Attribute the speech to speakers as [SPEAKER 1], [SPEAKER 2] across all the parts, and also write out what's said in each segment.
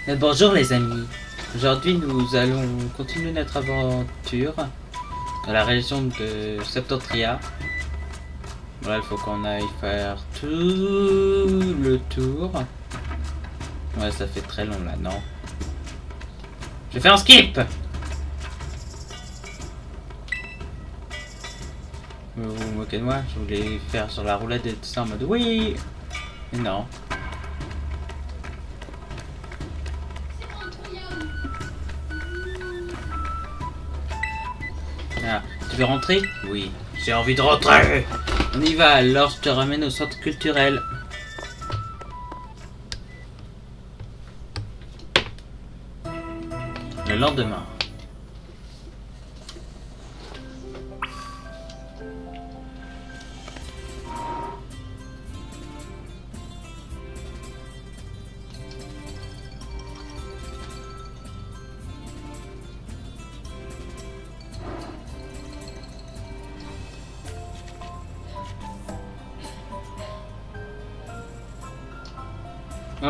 [SPEAKER 1] Bonjour les amis, aujourd'hui nous allons continuer notre aventure dans la région de Septentria. Voilà, il faut qu'on aille faire tout le tour. Ouais, ça fait très long là, non? Je fais un skip. Vous vous moquez de moi? Je voulais faire sur la roulette et tout ça en mode oui. Mais non. Ah, tu veux rentrer? Oui, j'ai envie de rentrer. On y va, alors je te ramène au centre culturel. Le lendemain.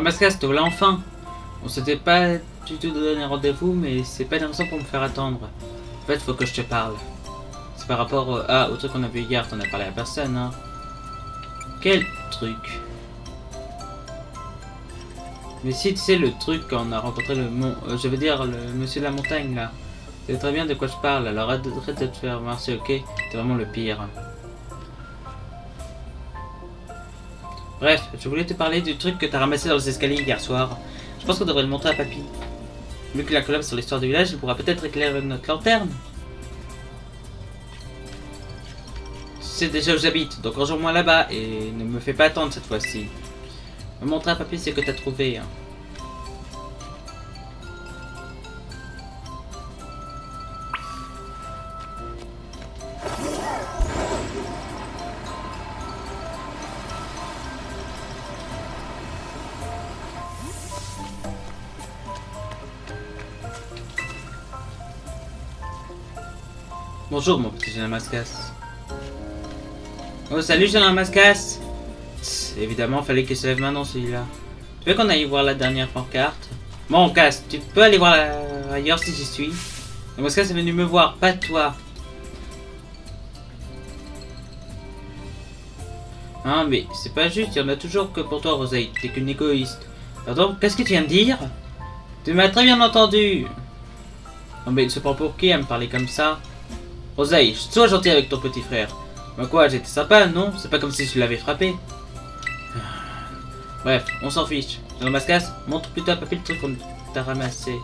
[SPEAKER 1] Mascas, te voilà enfin. On s'était pas du tout donné rendez-vous, mais c'est pas une raison pour me faire attendre. En fait, faut que je te parle. C'est par rapport au truc qu'on a vu hier, t'en as parlé à personne, hein. Quel truc? Mais si, tu sais, le truc quand on a rencontré le je veux dire, le monsieur de la montagne, là. C'est très bien de quoi je parle, alors arrête de te faire marcher, ok? T'es vraiment le pire. Bref, je voulais te parler du truc que t'as ramassé dans les escaliers hier soir. Je pense qu'on devrait le montrer à papy. Vu qu'il a collab sur l'histoire du village, il pourra peut-être éclairer notre lanterne. C'est déjà où j'habite, donc rejoins-moi là-bas et ne me fais pas attendre cette fois-ci. Me montrer à papy ce que t'as trouvé. Hein. Bonjour mon petit jeune Mascas. Oh salut jeune Mascas. Évidemment fallait qu'il se lève maintenant celui-là. Tu veux qu'on aille voir la dernière pancarte? Bon casse, tu peux aller voir ailleurs si j'y suis. Le Mascas est venu me voir, pas toi. Hein mais c'est pas juste, il y en a toujours que pour toi Rosaï, t'es qu'une égoïste. Pardon, qu'est-ce que tu viens de dire? Tu m'as très bien entendu. Non mais il se prend pour qui à me parler comme ça? Rosaï, sois gentil avec ton petit frère. Bah quoi, j'étais sympa, non? C'est pas comme si je l'avais frappé. Bref, on s'en fiche. Jean Mascas, montre plutôt à papy le truc qu'on t'a ramassé.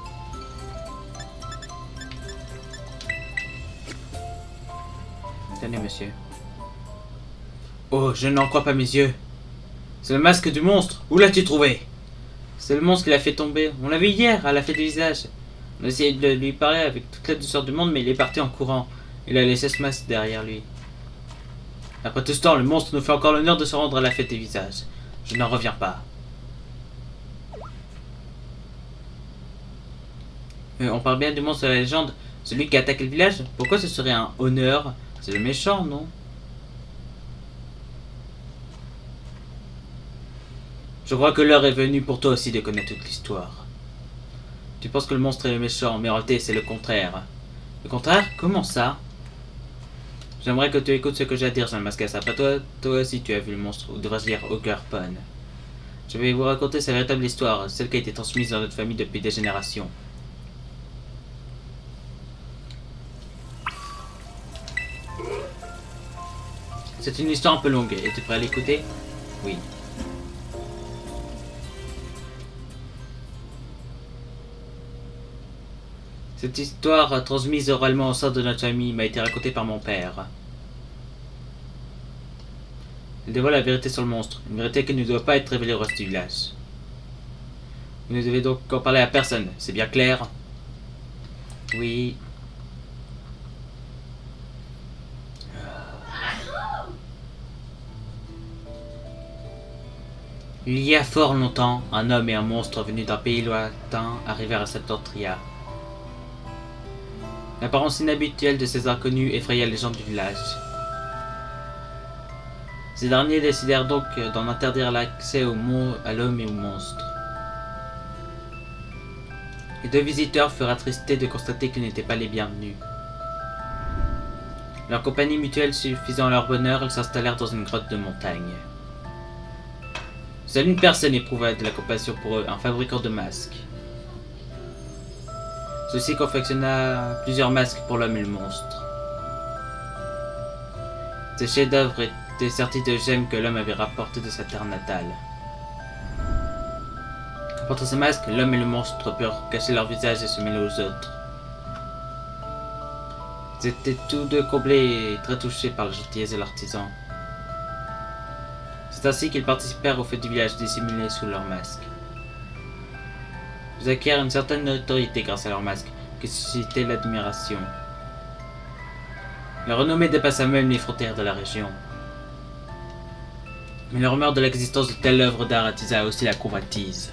[SPEAKER 1] Tenez, monsieur. Oh, je n'en crois pas mes yeux. C'est le masque du monstre. Où l'as-tu trouvé? C'est le monstre qui l'a fait tomber. On l'a vu hier à la fête des visages. On a essayé de lui parler avec toute la douceur du monde, mais il est parti en courant. Il a laissé ce masque derrière lui. Après tout ce temps, le monstre nous fait encore l'honneur de se rendre à la fête des visages. Je n'en reviens pas. On parle bien du monstre de la légende. Celui qui a attaqué le village. Pourquoi ce serait un honneur? C'est le méchant, non? Je crois que l'heure est venue pour toi aussi de connaître toute l'histoire. Tu penses que le monstre est le méchant, mais en réalité c'est le contraire. Le contraire? Comment ça? J'aimerais que tu écoutes ce que j'ai à dire, Jean Mascas. Après toi aussi tu as vu le monstre, ou devrais-je dire Ogurpon. Je vais vous raconter sa véritable histoire, celle qui a été transmise dans notre famille depuis des générations. C'est une histoire un peu longue, es-tu prêt à l'écouter? Oui. Cette histoire, transmise oralement au sein de notre famille, m'a été racontée par mon père. Elle dévoile la vérité sur le monstre, une vérité qui ne doit pas être révélée au reste du village. Vous ne devez donc en parler à personne, c'est bien clair? Oui. Il y a fort longtemps, un homme et un monstre venus d'un pays lointain arrivèrent à Septentria. L'apparence inhabituelle de ces inconnus effraya les gens du village. Ces derniers décidèrent donc d'en interdire l'accès à l'homme et aux monstres. Les deux visiteurs furent attristés de constater qu'ils n'étaient pas les bienvenus. Leur compagnie mutuelle suffisant à leur bonheur, ils s'installèrent dans une grotte de montagne. Seule une personne éprouva de la compassion pour eux, un fabricant de masques. Ceci confectionna plusieurs masques pour l'homme et le monstre. Ces chefs-d'œuvre étaient sertis de gemmes que l'homme avait rapportées de sa terre natale. En portant ces masques, l'homme et le monstre purent cacher leur visage et se mêler aux autres. Ils étaient tous deux comblés et très touchés par la gentillesse de l'artisan. C'est ainsi qu'ils participèrent aux fêtes du village dissimulés sous leurs masques. Ils acquièrent une certaine autorité grâce à leurs masques, qui suscitaient l'admiration. Leur renommée dépassa même les frontières de la région. Mais la rumeur de l'existence de telle œuvre d'art attisa aussi la convoitise.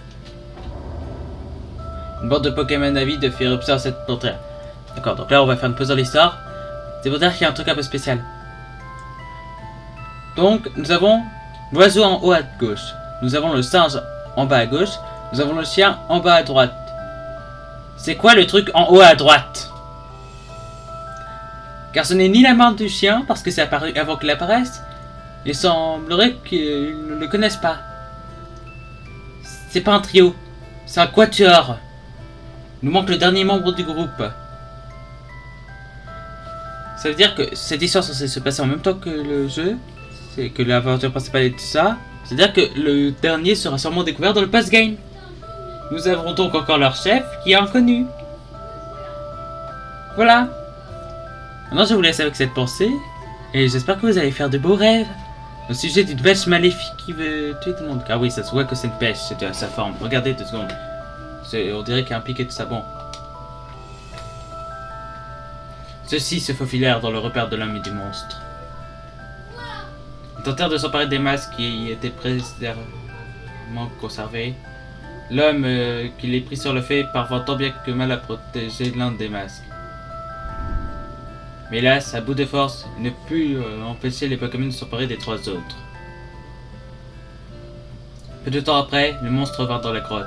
[SPEAKER 1] Une bande de Pokémon avides fit éruption à cette frontière. D'accord, donc là on va faire une pause dans l'histoire. C'est pour dire qu'il y a un truc un peu spécial. Donc nous avons l'oiseau en haut à gauche. Nous avons le singe en bas à gauche. Nous avons le chien en bas à droite. C'est quoi le truc en haut à droite? Car ce n'est ni la main du chien, parce que c'est apparu avant qu'il apparaisse. Il semblerait qu'ils ne le connaissent pas. C'est pas un trio. C'est un quatuor. Il nous manque le dernier membre du groupe. Ça veut dire que cette histoire est censée se passer en même temps que le jeu. C'est que l'aventure principale et tout ça. C'est-à-dire que le dernier sera sûrement découvert dans le post-game. Nous avons donc encore leur chef qui est inconnu. Voilà. Maintenant je vous laisse avec cette pensée. Et j'espère que vous allez faire de beaux rêves. Au sujet d'une pêche maléfique qui veut tuer tout le monde. Car oui, ça se voit que c'est une pêche, c'est à sa forme. Regardez 2 secondes. On dirait qu'il y a un pic et tout ça. Bon. Ceux-ci se faufilèrent dans le repère de l'homme et du monstre. Ils tentèrent de s'emparer des masques qui étaient précieusement conservés. L'homme qui les prit sur le fait parvint tant bien que mal à protéger l'un des masques. Mais hélas, à bout de force, il ne put empêcher les Pokémon de s'emparer des 3 autres. Peu de temps après, le monstre vint dans la grotte.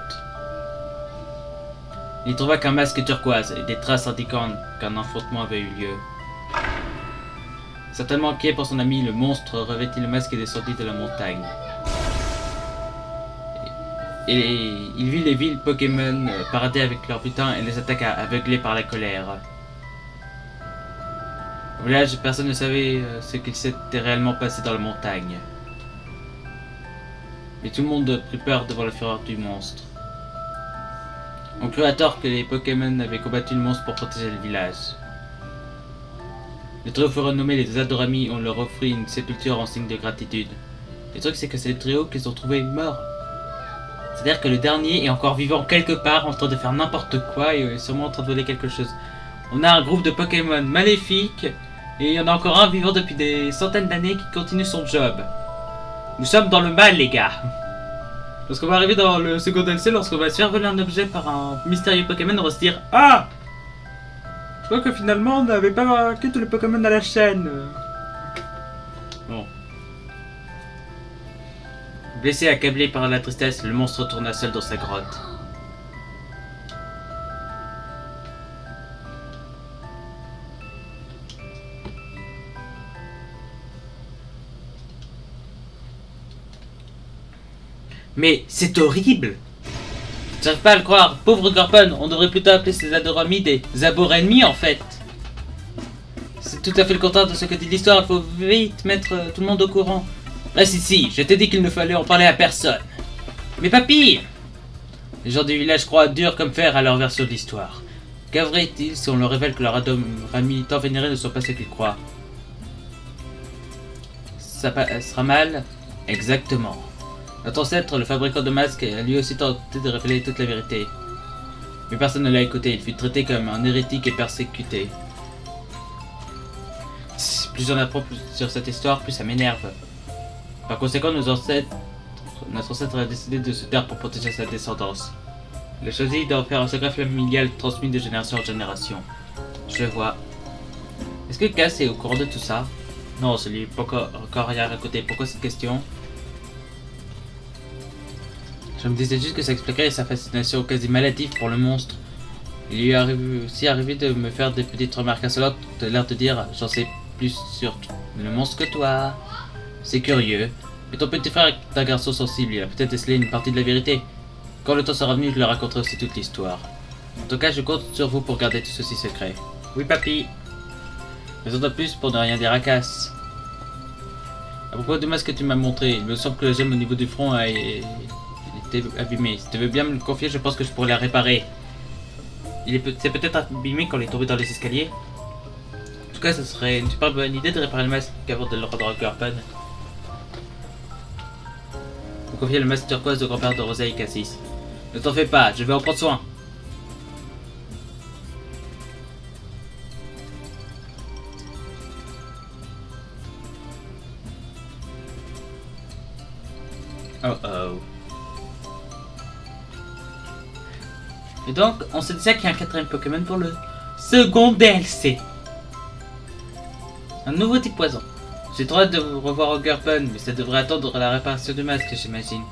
[SPEAKER 1] Il trouva qu'un masque turquoise et des traces indiquant qu'un affrontement avait eu lieu. Certainement inquiet pour son ami, le monstre revêtit le masque et descendit de la montagne. Et il vit les villes Pokémon parader avec leur butin et les attaqua, aveuglés par la colère. Au village, personne ne savait ce qu'il s'était réellement passé dans la montagne. Mais tout le monde prit peur devant la fureur du monstre. On crut à tort que les Pokémon avaient combattu le monstre pour protéger le village. Les trio furent renommés les Adorami, on leur offrit une sépulture en signe de gratitude. Le truc c'est que c'est le trio qu'ils ont trouvé mort. C'est-à-dire que le dernier est encore vivant quelque part en train de faire n'importe quoi et est sûrement en train de voler quelque chose. On a un groupe de Pokémon maléfiques et il y en a encore un vivant depuis des centaines d'années qui continue son job. Nous sommes dans le mal les gars. Lorsqu'on va arriver dans le second DLC, lorsqu'on va se faire voler un objet par un mystérieux Pokémon, on va se dire ah, je crois que finalement on n'avait pas marqué tous les Pokémon à la chaîne. Bon. Blessé et accablé par la tristesse, le monstre retourna seul dans sa grotte. Mais c'est horrible! J'arrive pas à le croire, pauvre Gorpon, on devrait plutôt appeler ces Adorami des abords ennemis en fait. C'est tout à fait le contraire de ce que dit l'histoire, il faut vite mettre tout le monde au courant. Ah si, je t'ai dit qu'il ne fallait en parler à personne. Mais papy! Les gens du village croient dur comme fer à leur version de l'histoire. Qu'arriverait-il si on leur révèle que leurs Adorami tant vénérés ne sont pas ce qu'ils croient? Ça sera mal? Exactement. Notre ancêtre, le fabricant de masques, a lui aussi tenté de révéler toute la vérité. Mais personne ne l'a écouté, il fut traité comme un hérétique et persécuté. Plus j'en apprends sur cette histoire, plus ça m'énerve. Par conséquent, notre ancêtre a décidé de se taire pour protéger sa descendance. Il a choisi d'en faire un secret familial transmis de génération en génération. Je le vois. Est-ce que Cass est au courant de tout ça? Non, je lui ai pas encore rien raconté. Pourquoi cette question? Je me disais juste que ça expliquerait sa fascination quasi maladive pour le monstre. Il lui arrive aussi arrivé de me faire des petites remarques insolentes, de l'air de dire « J'en sais plus sur le monstre que toi. » C'est curieux. Mais ton petit frère est un garçon sensible, il a peut-être décelé une partie de la vérité. Quand le temps sera venu, je lui raconterai aussi toute l'histoire. En tout cas, je compte sur vous pour garder tout ceci secret. Oui, papy. Raison de plus pour ne rien dire à Cass. À propos du masque que tu m'as montré, il me semble que la gemme au niveau du front a été abîmée. Si tu veux bien me le confier, je pense que je pourrais la réparer. C'est peut-être abîmé quand il est tombé dans les escaliers. En tout cas, ce serait une super bonne idée de réparer le masque avant de le rendre à Garpen. Vous confiez le masque turquoise de grand-père de Rosalie Cassis. Ne t'en fais pas, je vais en prendre soin. Oh oh. Et donc, on se disait qu'il y a un quatrième Pokémon pour le second DLC. Un nouveau type poison. J'ai trop hâte de vous revoir au Garpen, mais ça devrait attendre la réparation du masque, j'imagine.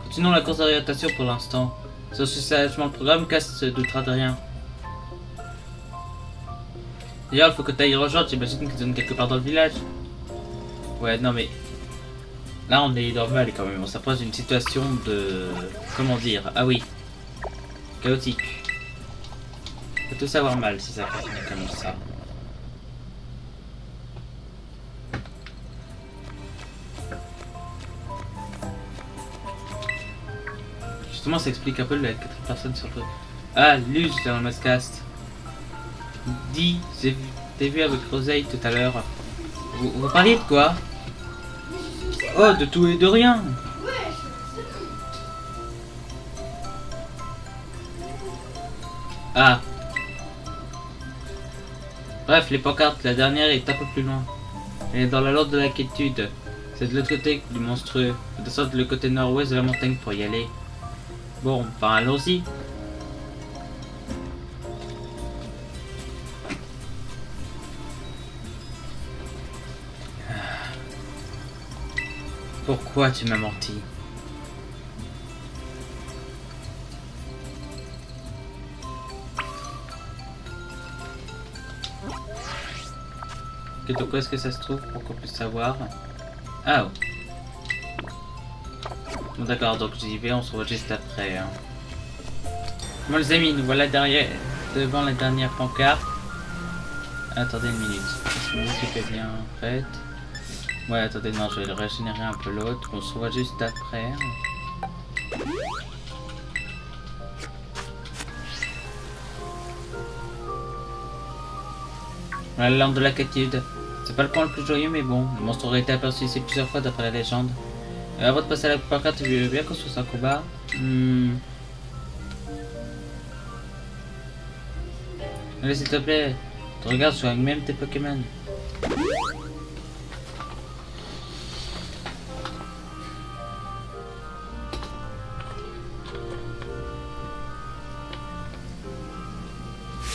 [SPEAKER 1] Continuons la course d'orientation pour l'instant. Si on suit sagement le programme, Cass se doutera de rien. D'ailleurs, il faut que tu ailles rejoindre, j'imagine qu'ils sont quelque part dans le village. Ouais, non mais... Là, on est normal quand même, on s'approche d'une situation de... Comment dire? Ah oui. Chaotique. Faut tout savoir mal si ça continue comme ça. Justement, ça explique un peu la quatrième personne sur le... Ah, Luge dans le Mascast. Dis, t'ai vu avec Rosalie tout à l'heure. Vous parliez de quoi? Oh, de tout et de rien. Ah. Bref, les pancartes, la dernière est un peu plus loin. Elle est dans la lande de la quiétude. C'est de l'autre côté du monstrueux. Faut descendre le côté nord-ouest de la montagne pour y aller. Bon, ben allons-y. Pourquoi tu m'as menti? Ok, donc où est-ce que ça se trouve pour qu'on puisse savoir? Ah oh. Bon d'accord, donc j'y vais, on se voit juste après. Hein. Bon les amis, nous voilà derrière, devant la dernière pancarte. Attendez une minute, est-ce que l'équipe est bien prête? Ouais, attendez, non, je vais régénérer un peu l'autre, on se voit juste après. La lande de la quiétude. C'est pas le point le plus joyeux, mais bon, le monstre aurait été aperçu ici plusieurs fois d'après la légende. Avant de passer à la pancarte, tu veux bien qu'on se fasse un combat? Allez, s'il te plaît, tu regardes, je soigne même tes Pokémon.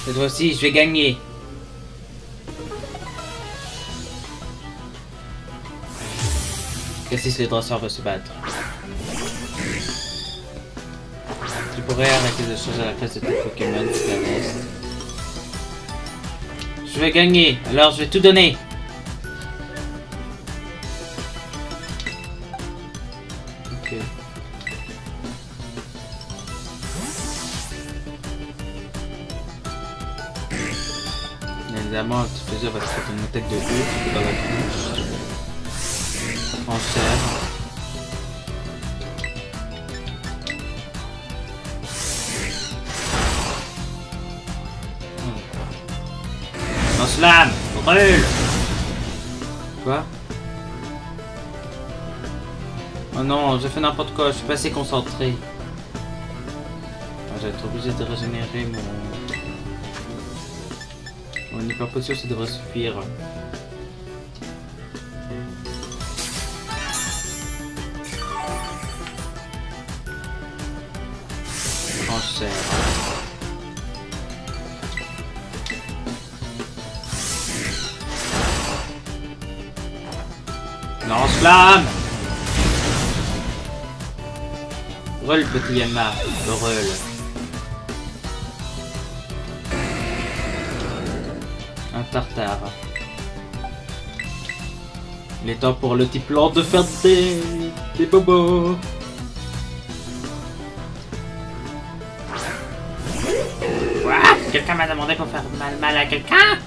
[SPEAKER 1] Cette fois-ci, je vais gagner. Cassis les dresseurs va se battre. Tu pourrais arrêter de changer la place de tes Pokémon, tu la laisses. Je vais gagner, alors je vais tout donner. Ok. Évidemment, tout plaisir va te faire une tête de ouf dans la bouche. En chair. Lance-flamme, brûle. Quoi? Oh non, j'ai fait n'importe quoi, je suis pas assez concentré. Je vais être obligé de régénérer mon hyper potion, ça devrait suffire. Enchère. Lance-flamme! Brûle, petit Yama, brûle. Un tartare. Il est temps pour le type lent de faire des bobos. Quoi? Quelqu'un m'a demandé pour faire mal à quelqu'un?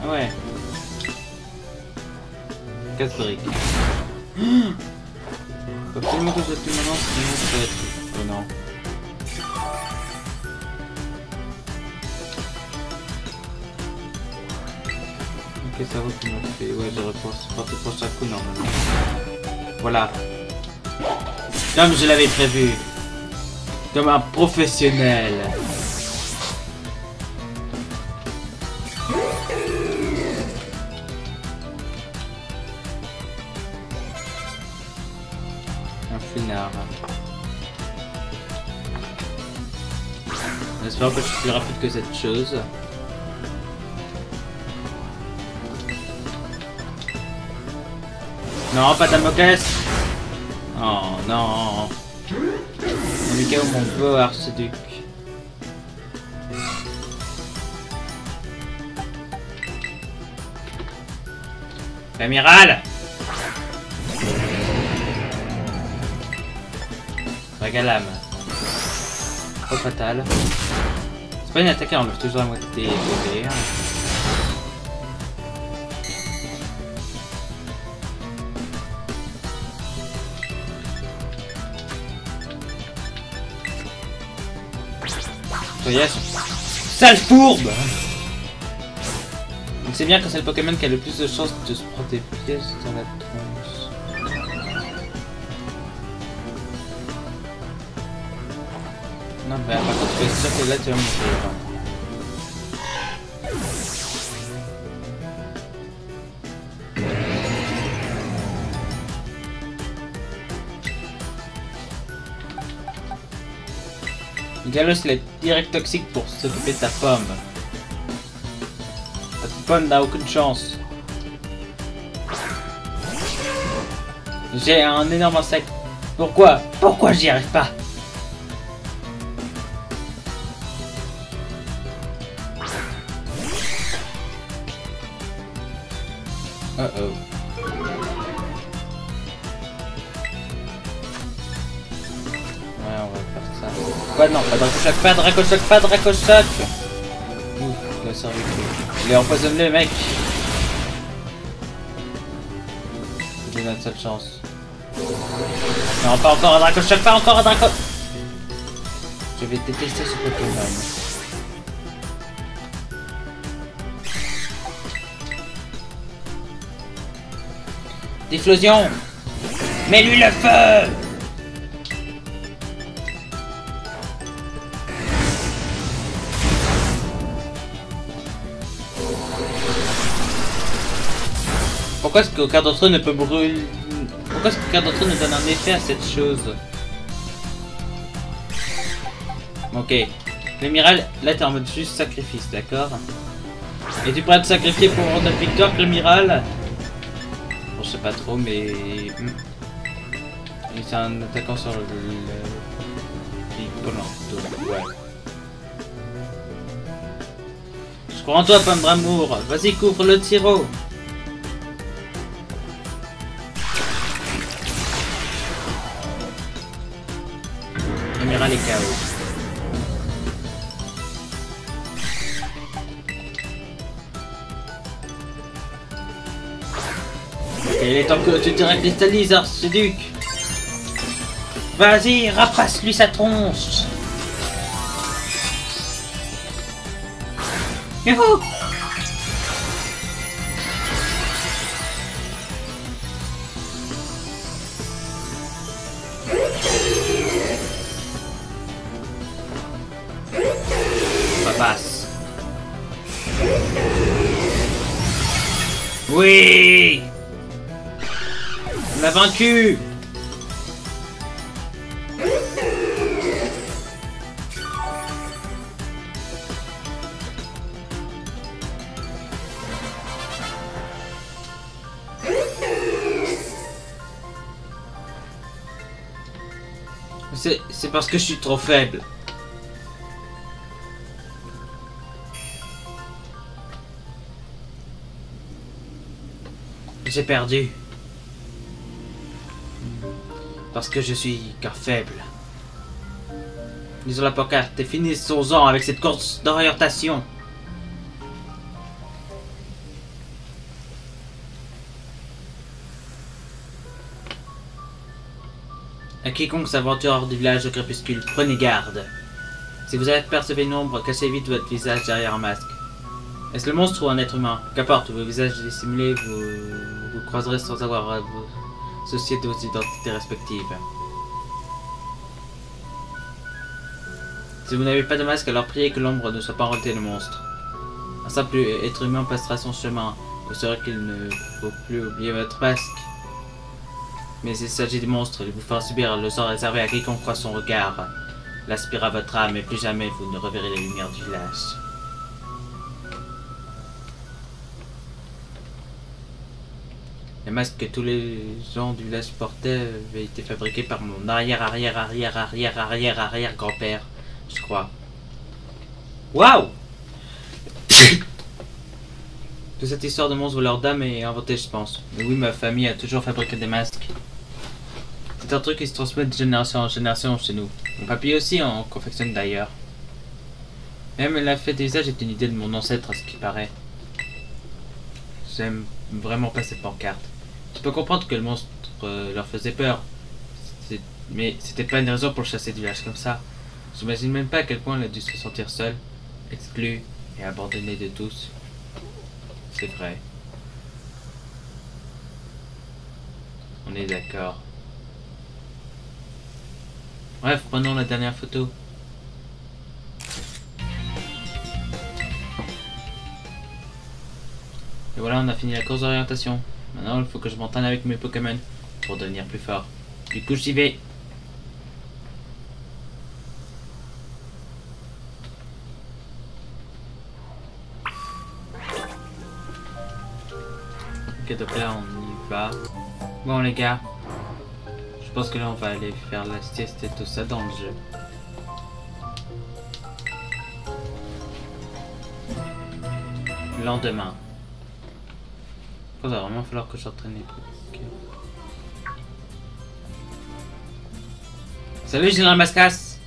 [SPEAKER 1] Ah ouais. Casse-brique. Faut absolument que je tue maintenant, sinon ça va être... Oh non. Ok, ça va, tout le monde fait. Ouais, j'aurais porté pour chaque coup normalement. Voilà. Comme je l'avais prévu. Comme un professionnel. Un finard. J'espère que je suis plus rapide que cette chose. Non, pas Damoclès. Oh non. Mika, mon beau archiduc. L'amiral. Regalame. Trop fatal. C'est pas une attaque, on enlève toujours la moitié des PV. Yes. Sale fourbe! Donc c'est bien que c'est le Pokémon qui a le plus de chances de se prendre des pièces dans la tronche. Non, mais par contre, tu es sûr que là tu vas mourir. Galos, il est direct toxique pour s'occuper de ta pomme. Ta pomme n'a aucune chance. J'ai un énorme insecte. Pourquoi? Pourquoi j'y arrive pas? Oh oh. Ouais, non, pas Dracochoc, pas Dracochoc, pas Dracochoc. Ouf, il a servi. Il est empoisonné, mec. C'est notre seule chance. Non, pas encore un Dracochoc, pas encore un Dracochoc. Je vais détester ce Pokémon. Déflosion. Mets-lui le feu. Pourquoi est-ce qu'aucun d'entre eux ne peut brûler... Pourquoi est-ce qu'aucun d'entre eux ne donne un effet à cette chose? Ok. L'amiral, là t'es en mode juste sacrifice, d'accord? Et tu pourrais te sacrifier pour notre victoire, l'amiral? Bon, je sais pas trop, mais... C'est un attaquant sur le... Ouais. Je crois en toi, pomme d'amour. Vas-y, couvre le tiro. L'amiral est KO. Et il est temps que tu te récristallises, archiduc. Vas-y, rapace-lui sa tronche. Youhou! Ça passe. Oui! On l'a vaincu! C'est parce que je suis trop faible. J'ai perdu. Parce que je suis qu'un faible. Lisons la pancarte et finissons-en avec cette course d'orientation. À quiconque s'aventure hors du village au crépuscule, prenez garde. Si vous apercevez une ombre, cachez vite votre visage derrière un masque. Est-ce le monstre ou un être humain? Qu'importe, vos visages dissimulés, vous croiserez sans avoir à vous soucier de vos identités respectives. Si vous n'avez pas de masque, alors priez que l'ombre ne soit pas en réalité le monstre. Un simple être humain passera son chemin. Vous saurez qu'il ne faut plus oublier votre masque. Mais s'il s'agit de monstres, il vous fera subir le sort réservé à quiconque croise son regard. Il aspirera votre âme et plus jamais vous ne reverrez les lumières du village. Les masques que tous les gens du village portaient avaient été fabriqués par mon arrière-arrière-arrière-arrière-arrière-arrière-grand-père, je crois. Waouh! Toute cette histoire de monstres voleurs d'âme est inventée, je pense. Mais oui, ma famille a toujours fabriqué des masques. C'est un truc qui se transmet de génération en génération chez nous. Mon papy aussi en confectionne d'ailleurs. Même la fête des visages est une idée de mon ancêtre, à ce qui paraît. J'aime vraiment pas cette pancarte. Je peux comprendre que le monstre leur faisait peur. Mais c'était pas une raison pour le chasser du village comme ça. J'imagine même pas à quel point il a dû se sentir seul, exclu et abandonné de tous. C'est vrai. On est d'accord. Bref, prenons la dernière photo. Et voilà, on a fini la course d'orientation. Maintenant, il faut que je m'entraîne avec mes Pokémon pour devenir plus fort. Du coup, j'y vais. Ok, donc là, on y va. Bon, les gars. Je pense que là, on va aller faire la sieste et tout ça dans le jeu. Lendemain. Il va vraiment falloir que j'entraîne les trucs. Okay. Salut Général Mascasse.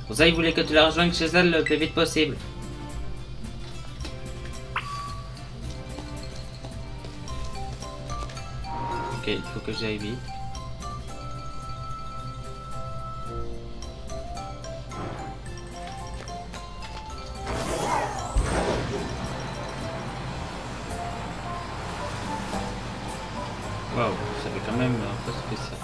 [SPEAKER 1] Rosaï voulait que tu la rejoignes chez elle le plus vite possible. Ok, il faut que j'aille vite. Waouh, ça fait quand même un peu spécial.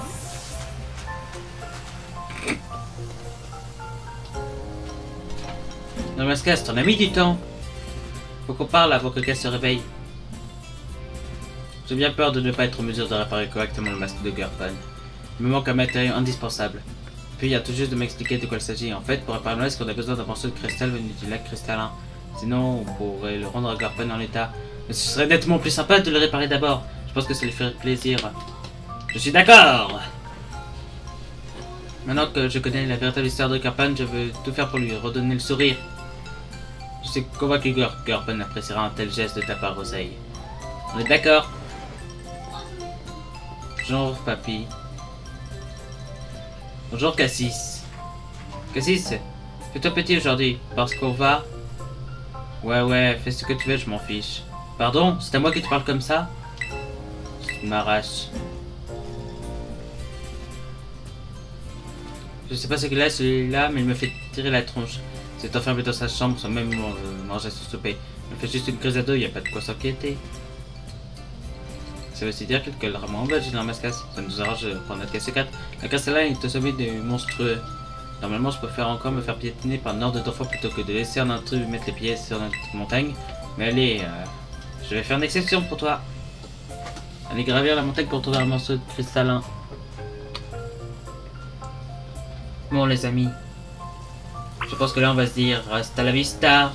[SPEAKER 1] Non, Mascasse, t'en as mis du temps. Faut qu'on parle avant que Cass se réveille. J'ai bien peur de ne pas être en mesure de réparer correctement le masque de Garpan. Il me manque un matériau indispensable. Puis il y a tout juste de m'expliquer de quoi il s'agit. En fait, pour réparer le masque, on a besoin d'un morceau de cristal venu du lac cristallin. Sinon, on pourrait le rendre à Garpan en état. Mais ce serait nettement plus sympa de le réparer d'abord. Je pense que ça lui ferait plaisir. Je suis d'accord! Maintenant que je connais la véritable histoire de Garpan, je veux tout faire pour lui redonner le sourire. Je suis convaincu que Garpan appréciera un tel geste de ta part, Rosaï. On est d'accord? Bonjour, papy. Bonjour, Cassis. Cassis, fais-toi petit aujourd'hui, parce qu'on va... Ouais, fais ce que tu veux, je m'en fiche. Pardon? C'est à moi que tu parles comme ça? Je m'arrache. Je sais pas ce qu'il a celui-là, mais il me fait tirer la tronche. C'est enfermé dans sa chambre sans même manger son souper. Il me fait juste une crise à deux, y a pas de quoi s'inquiéter. Ça veut aussi dire que le rameau en bas, j'ai dans ma casse. Ça nous arrange pour notre casse 4. La casse là est au sommet des monstrueux. Normalement, je préfère encore me faire piétiner par une horde d'enfants plutôt que de laisser un intrus mettre les pieds sur notre montagne. Mais allez, je vais faire une exception pour toi. Allez gravir la montagne pour trouver un morceau de cristallin. Bon les amis, je pense que là on va se dire hasta la vista.